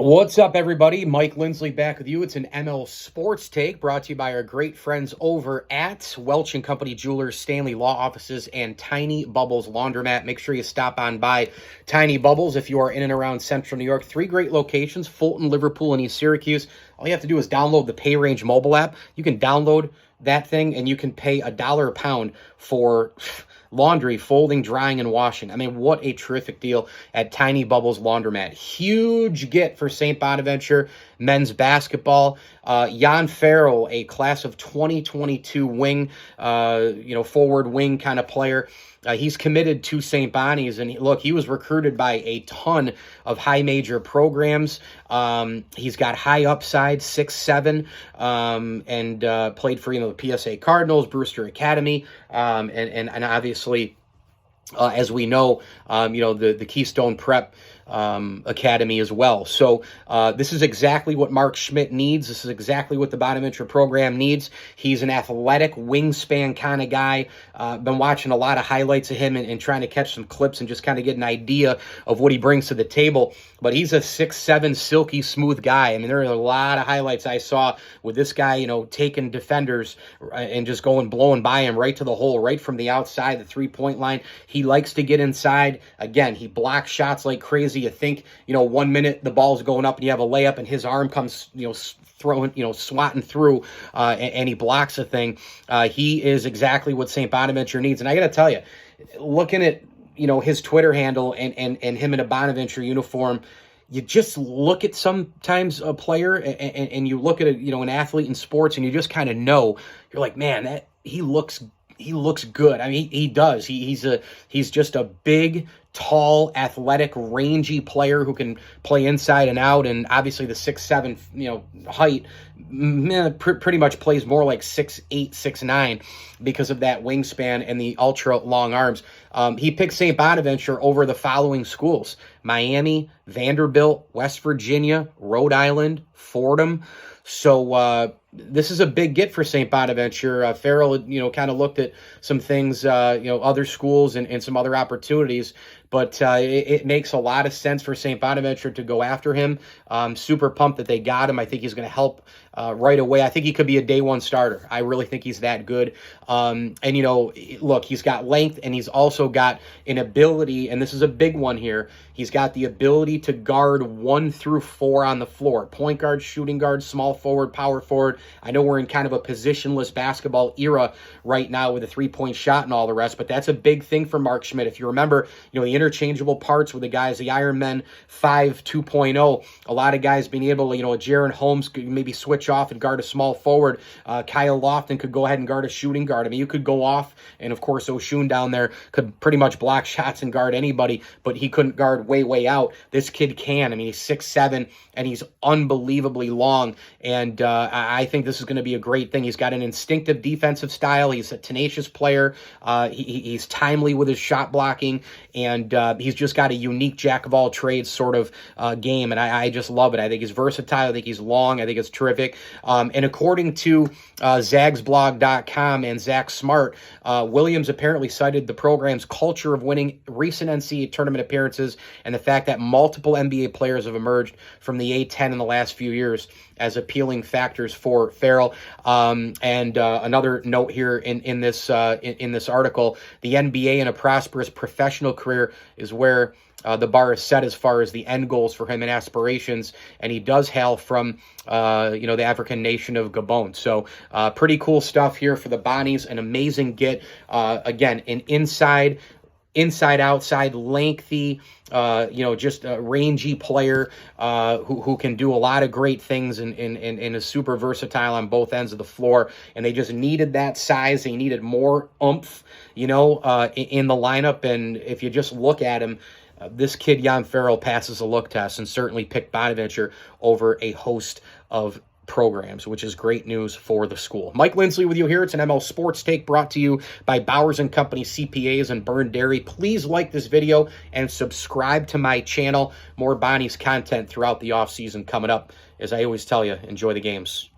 What's up, everybody? Mike Lindsley back with you. It's an ML Sports Take brought to you by our great friends over at Welch & Company Jewelers, Stanley Law Offices, and Tiny Bubbles Laundromat. Make sure you stop on by Tiny Bubbles if you are in and around Central New York. 3 great locations, Fulton, Liverpool, and East Syracuse. All you have to do is download the PayRange mobile app. You can download that thing and you can pay $1 a pound for laundry, folding, drying, and washing. I mean, what a terrific deal at Tiny Bubbles Laundromat. Huge get for St. Bonaventure men's basketball. Yann Farrell, a class of 2022 wing, forward wing kind of player. He's committed to St. Bonnie's, and look, he was recruited by a ton of high major programs. He's got high upside, 6'7", and played for the PSA Cardinals, Brewster Academy, and obviously, as we know, the Keystone Prep Academy as well. So this is exactly what Mark Schmidt needs. This is exactly what the Bonaventure program needs. He's an athletic wingspan kind of guy. Been watching a lot of highlights of him and trying to catch some clips and just kind of get an idea of what he brings to the table. But he's a 6'7", silky smooth guy. I mean, there are a lot of highlights I saw with this guy, taking defenders and just blowing by him right to the hole, right from the outside, the three-point line. He likes to get inside. Again, he blocks shots like crazy. You think, 1 minute the ball's going up and you have a layup and his arm comes, swatting through and he blocks a thing. He is exactly what St. Bonaventure needs. And I got to tell you, looking at, his Twitter handle and him in a Bonaventure uniform, you just look at sometimes a player and you look at an athlete in sports and you just kind of know, you're like, man, that he looks good. I mean, he does. He's just a big, tall, athletic, rangy player who can play inside and out. And obviously the 6'7", height, pretty much plays more like 6'8", 6'9", because of that wingspan and the ultra long arms. He picked St. Bonaventure over the following schools: Miami, Vanderbilt, West Virginia, Rhode Island, Fordham. So this is a big get for St. Bonaventure. Farrell, kind of looked at some things, other schools and some other opportunities, but it makes a lot of sense for St. Bonaventure to go after him. Super pumped that they got him. I think he's going to help right away. I think he could be a day one starter. I really think he's that good. Look, he's got length and he's also got an ability, and this is a big one here. He's got the ability to guard 1 through 4 on the floor. Point guard, shooting guard, small forward, power forward. I know we're in kind of a positionless basketball era right now with a three-point shot and all the rest, but that's a big thing for Mark Schmidt. If you remember, the interchangeable parts with the guys, the Iron Men 5 2.0, a lot of guys being able to, Jaron Holmes could maybe switch off and guard a small forward. Kyle Lofton could go ahead and guard a shooting guard. I mean, you could go off, and of course, Oshun down there could pretty much block shots and guard anybody, but he couldn't guard way out. This kid can. I mean, he's 6'7", and he's unbelievably long, and I think this is going to be a great thing. He's got an instinctive defensive style. He's a tenacious player. He's timely with his shot blocking, and he's just got a unique jack-of-all-trades sort of game, and I just love it. I think he's versatile. I think he's long. I think it's terrific. And according to zagsblog.com and Zach Smart, Williams apparently cited the program's culture of winning recent NCAA tournament appearances and the fact that multiple NBA players have emerged from the A-10 in the last few years as appealing factors for Farrell. Another note here in this article: the NBA in a prosperous professional career is where the bar is set as far as the end goals for him and aspirations, and he does hail from the African nation of Gabon. So pretty cool stuff here for the Bonnies. An amazing get. Again, an inside-outside, lengthy, just a rangy player who can do a lot of great things and is super versatile on both ends of the floor. And they just needed that size. They needed more oomph, in the lineup. And if you just look at him, this kid, Yann Farrell, passes a look test and certainly picked Bonaventure over a host of programs, which is great news for the school. Mike Lindsley with you here. It's an ML Sports Take brought to you by Bowers & Company CPAs and Burn Dairy. Please like this video and subscribe to my channel. More Bonnies content throughout the offseason coming up. As I always tell you, enjoy the games.